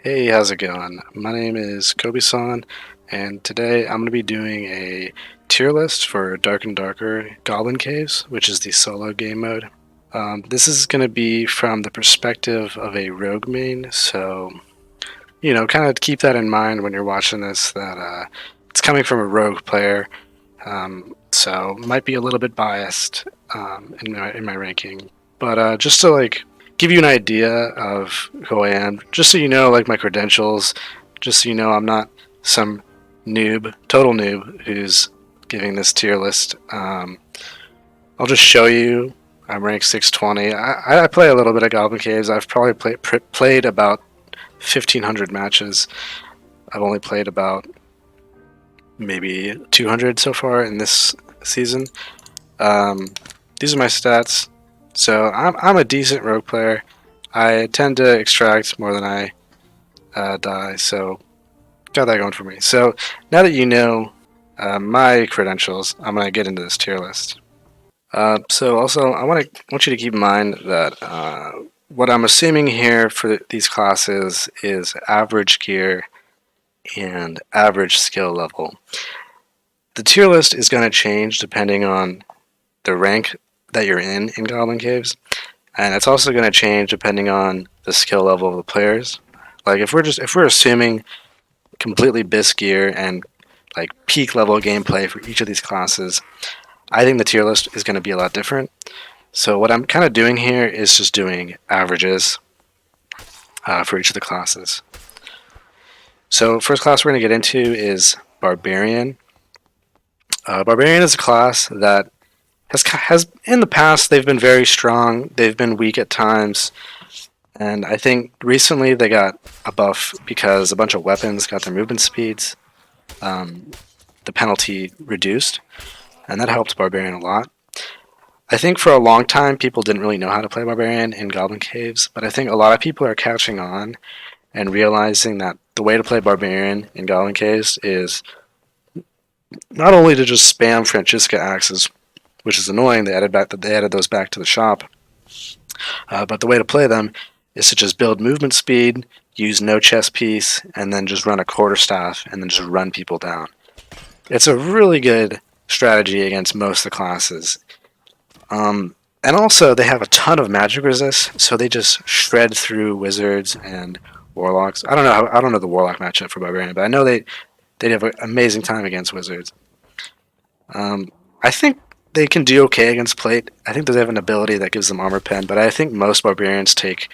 Hey, how's it going? My name is Kobe-san, and today I'm going to be doing a tier list for Dark and Darker Goblin Caves, which is the solo game mode. This is going to be from the perspective of a rogue main, so, kind of keep that in mind when you're watching this, that it's coming from a rogue player, so might be a little bit biased in my ranking. But just to give you an idea of who I am, just so you know like my credentials, just so you know I'm not some total noob who's giving this tier list. I'll just show you. I'm ranked 620. I play a little bit of Goblin Caves. I've probably played about 1,500 matches. I've only played about maybe 200 so far in this season. Um, these are my stats. So I'm a decent rogue player. I tend to extract more than I die, so got that going for me. So now that you know my credentials, I'm gonna get into this tier list. So also, I want you to keep in mind that what I'm assuming here for these classes is average gear and average skill level. The tier list is going to change depending on the rank that you're in Goblin Caves, and it's also going to change depending on the skill level of the players. Like if we're assuming completely bisque gear and like peak level gameplay for each of these classes, I think the tier list is going to be a lot different. So what I'm kind of doing here is just doing averages for each of the classes. So first class we're going to get into is Barbarian. Barbarian is a class that has in the past they've been very strong. They've been weak at times, and I think recently they got a buff because a bunch of weapons got their movement speeds, the penalty reduced, and that helped Barbarian a lot. I think for a long time people didn't really know how to play Barbarian in Goblin Caves, but I think a lot of people are catching on and realizing that the way to play Barbarian in Goblin Caves is not only to just spam Francisca axes, which is annoying. They added those back to the shop. But the way to play them is to just build movement speed, use no chess piece, and then just run a quarterstaff, and then just run people down. It's a really good strategy against most of the classes. And also, they have a ton of magic resist, so they just shred through wizards and warlocks. I don't know the warlock matchup for Barbarian, but I know they'd have an amazing time against wizards. I think they can do okay against plate. I think they have an ability that gives them armor pen, but I think most barbarians take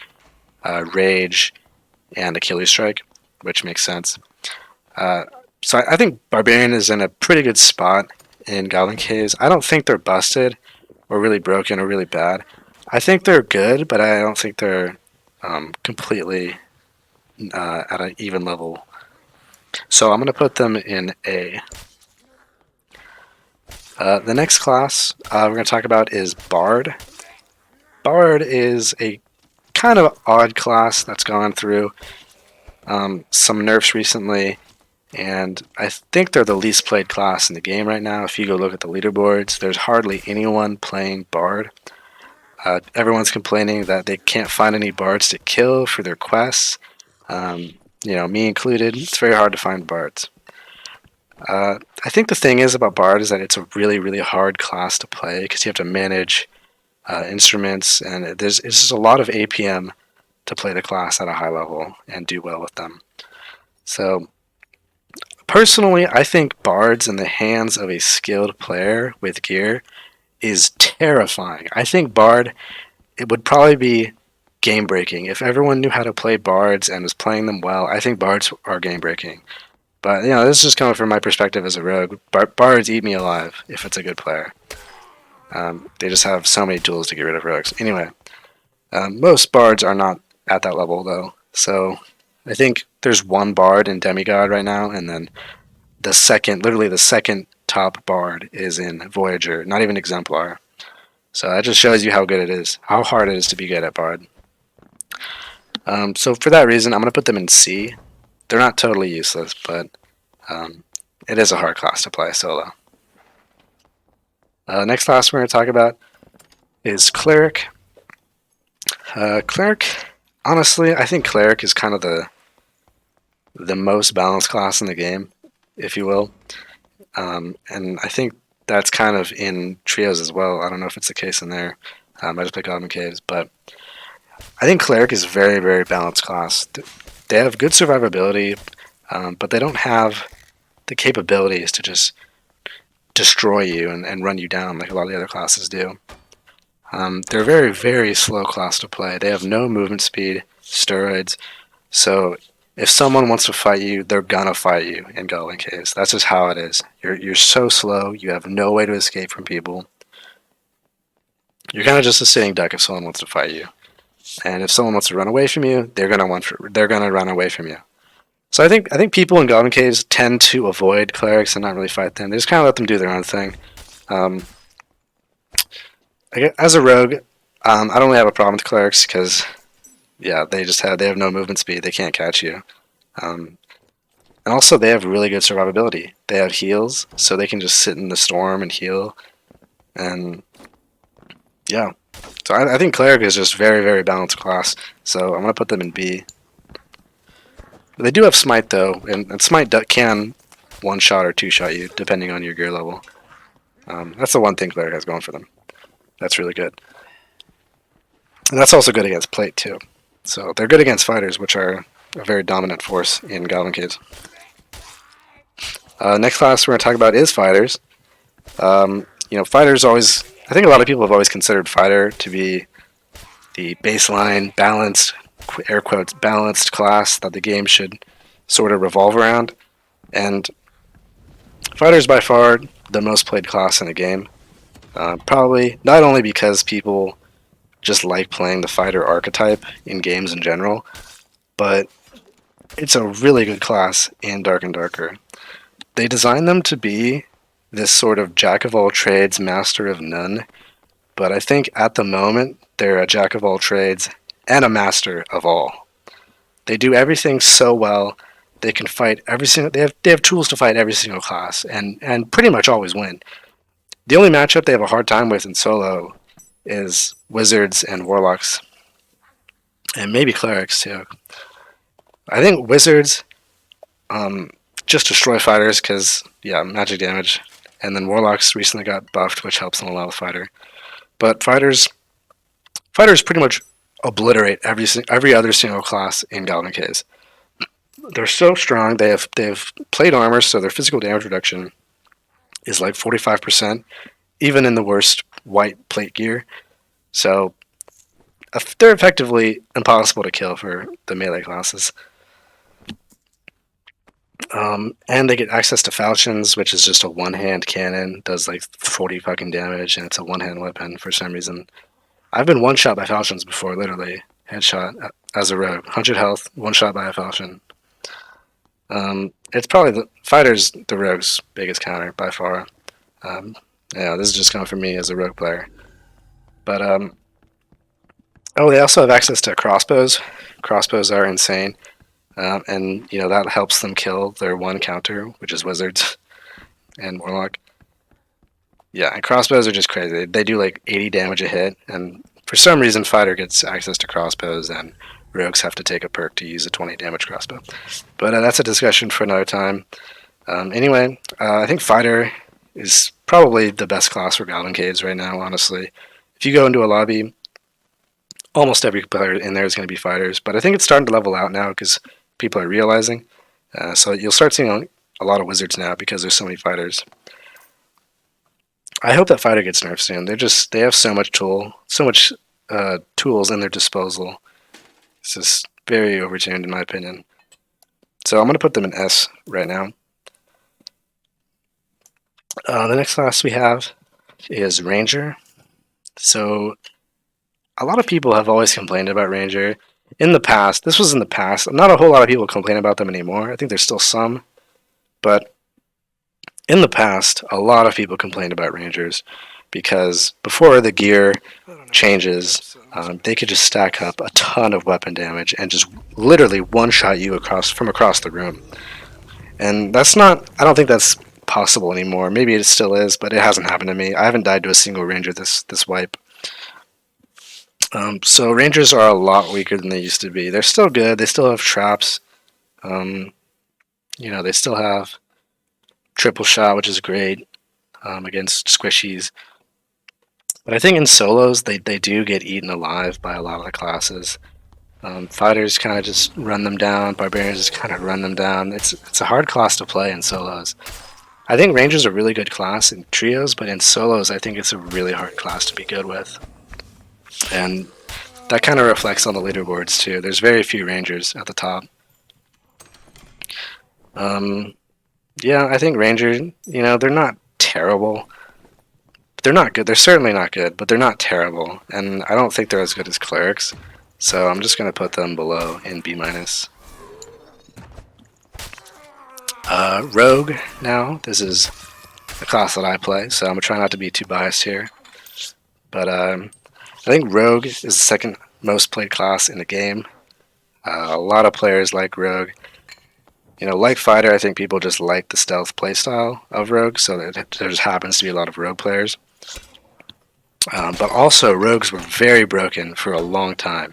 rage and Achilles strike, which makes sense. So I think barbarian is in a pretty good spot in Goblin Caves. I don't think they're busted or really broken or really bad. I think they're good, but I don't think they're completely at an even level. So I'm going to put them in A. The next class we're going to talk about is Bard. Bard is a kind of odd class that's gone through some nerfs recently, and I think they're the least played class in the game right now. If you go look at the leaderboards, there's hardly anyone playing Bard. Everyone's complaining that they can't find any bards to kill for their quests. Me included. It's very hard to find bards. I think the thing is about Bard is that it's a really, really hard class to play because you have to manage instruments, and it's just a lot of APM to play the class at a high level and do well with them. So, personally, I think Bards in the hands of a skilled player with gear is terrifying. I think Bard, it would probably be game breaking. If everyone knew how to play Bards and was playing them well, I think Bards are game breaking. But, this is just coming from my perspective as a rogue. Bards eat me alive if it's a good player. They just have so many tools to get rid of rogues. Anyway, most bards are not at that level, though. So I think there's one bard in Demigod right now, and then literally the second top bard is in Voyager, not even Exemplar. So that just shows you how good it is, how hard it is to be good at bard. So for that reason, I'm going to put them in C. They're not totally useless, but it is a hard class to play solo. Next class we're going to talk about is Cleric. Cleric, honestly, I think Cleric is kind of the the most balanced class in the game, if you will. And I think that's kind of in trios as well. I don't know if it's the case in there. I just play Goblin Caves, but I think Cleric is a very, very balanced class. They have good survivability, but they don't have the capabilities to just destroy you and run you down like a lot of the other classes do. They're a very, very slow class to play. They have no movement speed, steroids, so if someone wants to fight you, they're gonna fight you in Goblin Caves. That's just how it is. You're so slow. You have no way to escape from people. You're kind of just a sitting duck if someone wants to fight you. And if someone wants to run away from you, they're gonna run away from you. So I think people in Goblin Caves tend to avoid clerics and not really fight them. They just kind of let them do their own thing. Um, as a rogue, I don't really have a problem with clerics because yeah, they have no movement speed. They can't catch you. Um, and also they have really good survivability. They have heals, so they can just sit in the storm and heal. And yeah, so I think cleric is just very, very balanced class. So I'm gonna put them in B. They do have smite though, and smite can one shot or two shot you depending on your gear level. That's the one thing cleric has going for them. That's really good, and that's also good against plate too. So they're good against fighters, which are a very dominant force in Goblin Caves. Next class we're going to talk about is fighters. Fighters always. I think a lot of people have always considered fighter to be the baseline, balanced, air quotes, balanced class that the game should sort of revolve around. And fighter is by far the most played class in the game. Probably not only because people just like playing the fighter archetype in games in general, but it's a really good class in Dark and Darker. They designed them to be this sort of jack of all trades, master of none, but I think at the moment they're a jack of all trades and a master of all. They do everything so well. They can fight every single. They have tools to fight every single class and pretty much always win. The only matchup they have a hard time with in solo is wizards and warlocks, and maybe clerics too. I think wizards just destroy fighters because magic damage, and then warlocks recently got buffed, which helps them a lot with fighter. But fighters pretty much obliterate every other single class in Goblin Caves. They're so strong. They have plate armor, so their physical damage reduction is like 45%, even in the worst white plate gear. So they're effectively impossible to kill for the melee classes. And they get access to falchions, which is just a one-hand cannon, does like 40 fucking damage, and it's a one-hand weapon for some reason. I've been one-shot by falchions before, literally. Headshot as a rogue. 100 health, one-shot by a falchion. It's probably the rogue's biggest counter by far. This is just coming from me as a rogue player. But, they also have access to crossbows. Crossbows are insane. And that helps them kill their one counter, which is wizards and warlock. Yeah, and crossbows are just crazy. They do like 80 damage a hit, and for some reason fighter gets access to crossbows and rogues have to take a perk to use a 20 damage crossbow. But that's a discussion for another time. Anyway, I think fighter is probably the best class for Goblin Caves right now, honestly. If you go into a lobby, almost every player in there is going to be fighters, but I think it's starting to level out now because people are realizing. So you'll start seeing a lot of wizards now because there's so many fighters. I hope that fighter gets nerfed soon. They have so much tools in their disposal. It's just very overtuned in my opinion. So I'm going to put them in S right now. The next class we have is Ranger. So a lot of people have always complained about Ranger. In the past, not a whole lot of people complain about them anymore. I think there's still some. But in the past, a lot of people complained about Rangers because before the gear changes, they could just stack up a ton of weapon damage and just literally one-shot you from across the room. And I don't think that's possible anymore. Maybe it still is, but it hasn't happened to me. I haven't died to a single Ranger this wipe. So Rangers are a lot weaker than they used to be. They're still good. They still have traps. They still have triple shot, which is great against squishies. But I think in solos, they do get eaten alive by a lot of the classes. Fighters kind of just run them down. Barbarians just kind of run them down. It's a hard class to play in solos. I think Ranger's a really good class in trios, but in solos, I think it's a really hard class to be good with. And that kind of reflects on the leaderboards too. There's very few Rangers at the top. Yeah, I think Ranger, they're not terrible. They're not good. They're certainly not good, but they're not terrible. And I don't think they're as good as Clerics. So I'm just going to put them below in B-. Rogue now. This is a class that I play, so I'm going to try not to be too biased here. But I think Rogue is the second most played class in the game. A lot of players like Rogue. Like Fighter, I think people just like the stealth playstyle of Rogue, so there just happens to be a lot of Rogue players. But also, Rogues were very broken for a long time.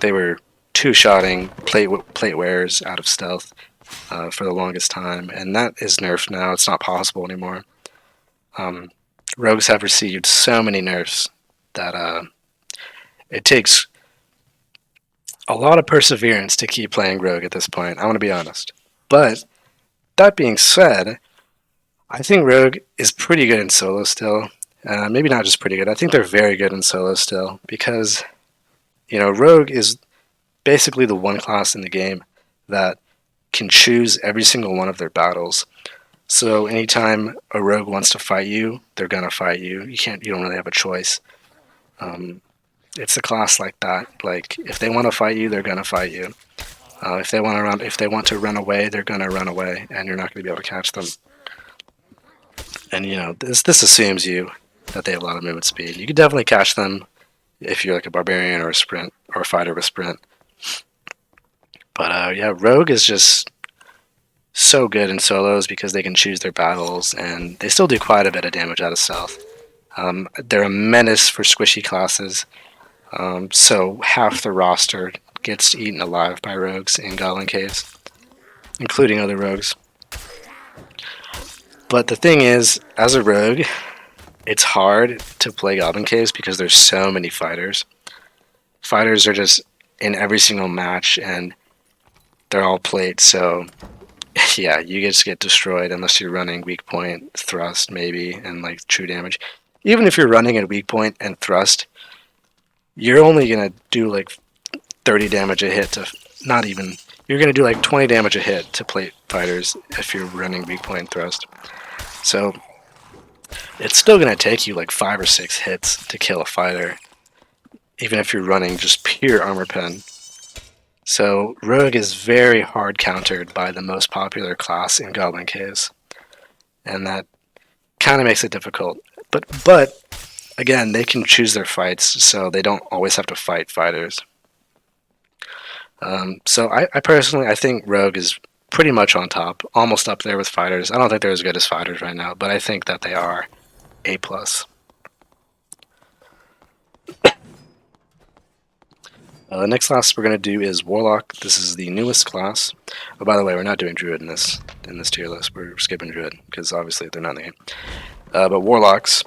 They were two-shotting plate wearers out of stealth for the longest time, and that is nerfed now. It's not possible anymore. Rogues have received so many nerfs that it takes a lot of perseverance to keep playing Rogue at this point. I'm going to be honest. But that being said, I think Rogue is pretty good in solo still. Maybe not just pretty good. I think they're very good in solo still because, Rogue is basically the one class in the game that can choose every single one of their battles. So anytime a Rogue wants to fight you, they're gonna fight you. You don't really have a choice. It's a class like that. Like if they want to fight you, they're gonna fight you. If they want to run away, they're gonna run away, and you're not gonna be able to catch them. And this assumes that they have a lot of movement speed. You could definitely catch them if you're like a barbarian or a sprint or a fighter with sprint. But yeah, Rogue is just so good in solos because they can choose their battles, and they still do quite a bit of damage out of stealth. They're a menace for squishy classes, so half the roster gets eaten alive by rogues in Goblin Caves, including other rogues. But the thing is, as a rogue, it's hard to play Goblin Caves because there's so many fighters. Fighters are just in every single match, and they're all plate, so yeah, you just get destroyed unless you're running weak point, thrust maybe, and like true damage. Even if you're running at weak point and thrust, you're only gonna do like 30 damage a hit to not even. You're gonna do like 20 damage a hit to plate fighters if you're running weak point and thrust. So it's still gonna take you like 5 or 6 hits to kill a fighter, even if you're running just pure armor pen. So Rogue is very hard countered by the most popular class in Goblin Caves, and that kind of makes it difficult. But again, they can choose their fights, so they don't always have to fight fighters. So I personally, I think Rogue is pretty much on top, almost up there with fighters. I don't think they're as good as fighters right now, but I think that they are A+. The next class we're going to do is Warlock. This is the newest class. Oh, by the way, we're not doing Druid in this tier list. We're skipping Druid because obviously they're not in the game. But Warlocks,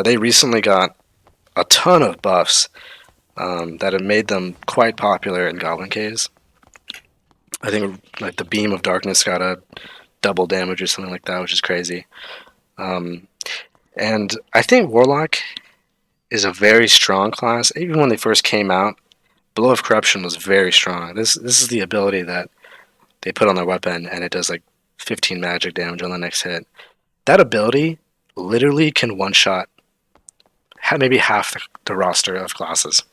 they recently got a ton of buffs that have made them quite popular in Goblin Caves. I think like the Beam of Darkness got a double damage or something like that, which is crazy. And I think Warlock is a very strong class. Even when they first came out, Blow of Corruption was very strong. This is the ability that they put on their weapon, and it does like 15 magic damage on the next hit. That ability literally can one-shot maybe half the roster of classes.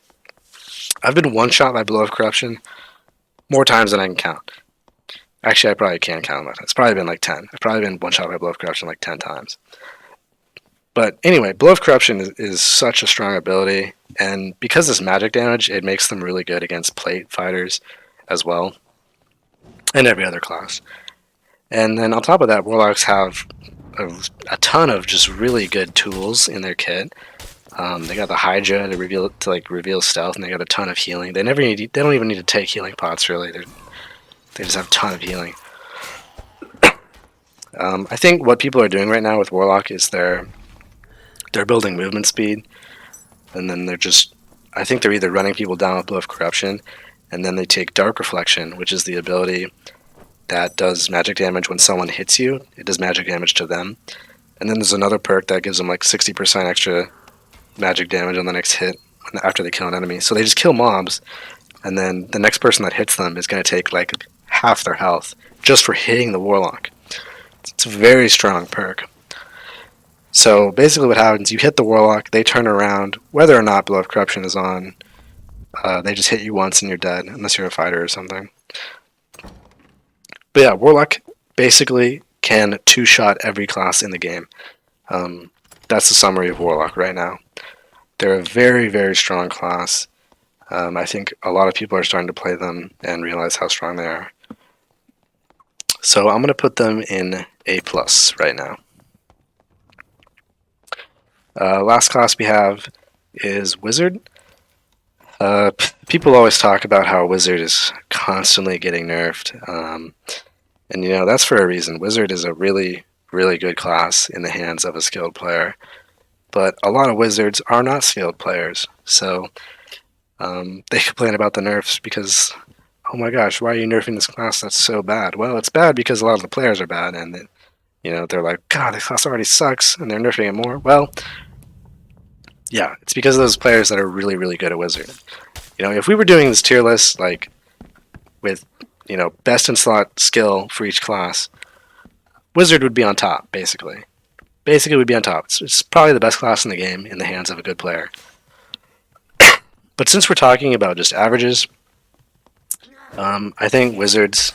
I've been one-shot by Blow of Corruption more times than I can count. Actually, I probably can't count them. It's probably been like 10. I've probably been one-shot by Blow of Corruption like 10 times. But anyway, Blow of Corruption is such a strong ability, and because it's magic damage, it makes them really good against plate fighters as well, and every other class. And then on top of that, Warlocks have a ton of just really good tools in their kit. They got the Hydra to reveal stealth, and they got a ton of healing. They don't even need to take healing pots really. They just have a ton of healing. I think what people are doing right now with Warlock is they're building movement speed, and then I think they're either running people down with Blow of Corruption, and then they take Dark Reflection, which is the ability that does magic damage when someone hits you. It does magic damage to them. And then there's another perk that gives them like 60% extra magic damage on the next hit after they kill an enemy. So they just kill mobs, and then the next person that hits them is going to take like half their health just for hitting the Warlock. It's a very strong perk. So basically what happens, you hit the Warlock, they turn around, whether or not Blow of Corruption is on, they just hit you once and you're dead, unless you're a fighter or something. But yeah, Warlock basically can two-shot every class in the game. That's the summary of Warlock right now. They're a very, very strong class. I think a lot of people are starting to play them and realize how strong they are. So I'm going to put them in A+ right now. Last class we have is Wizard. People always talk about how Wizard is constantly getting nerfed. And you know, that's for a reason. Wizard is a really, really good class in the hands of a skilled player. But a lot of Wizards are not skilled players. So they complain about the nerfs because, oh my gosh, why are you nerfing this class? That's so bad. Well, it's bad because a lot of the players are bad. And, you know, they're like, God, this class already sucks. And they're nerfing it more. Well, yeah, it's because of those players that are really, really good at Wizard. You know, if we were doing this tier list, like, with, you know, best in slot skill for each class, Wizard would be on top, basically. Basically, would be on top. It's probably the best class in the game in the hands of a good player. But since we're talking about just averages, I think Wizards,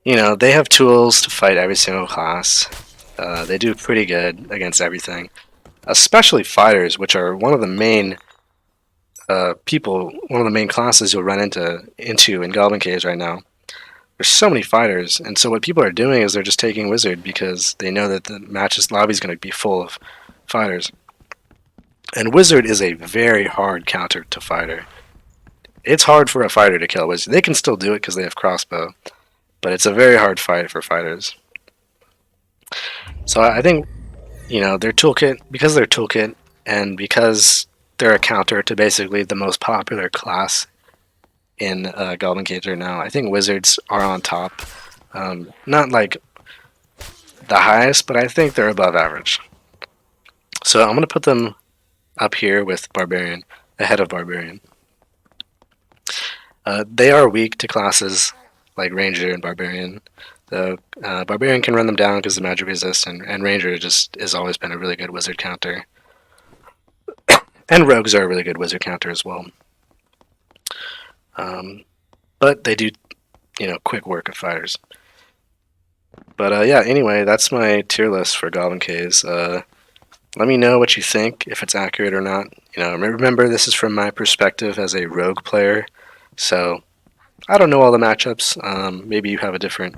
you know, they have tools to fight every single class. They do pretty good against everything. Especially fighters, which are one of the main one of the main classes you'll run into in Goblin Caves right now. There's so many fighters, and so what people are doing is they're just taking Wizard because they know that the lobby is going to be full of fighters. And Wizard is a very hard counter to fighter. It's hard for a fighter to kill Wizard. They can still do it because they have crossbow, but it's a very hard fight for fighters. So I think, you know, their toolkit, and because they're a counter to basically the most popular class in Goblin Caves right now, I think Wizards are on top. Not like the highest, but I think they're above average. So I'm going to put them up here with Barbarian, ahead of Barbarian. They are weak to classes like Ranger and Barbarian. The Barbarian can run them down because of magic resist, and Ranger just has always been a really good Wizard counter. And Rogues are a really good Wizard counter as well. But they do, you know, quick work of fighters. But yeah, anyway, that's my tier list for Goblin Caves. Let me know what you think, if it's accurate or not. You know, remember, this is from my perspective as a Rogue player, so I don't know all the matchups. Maybe you have a different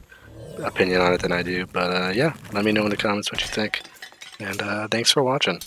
opinion on it than I do, but yeah, let me know in the comments what you think. And thanks for watching.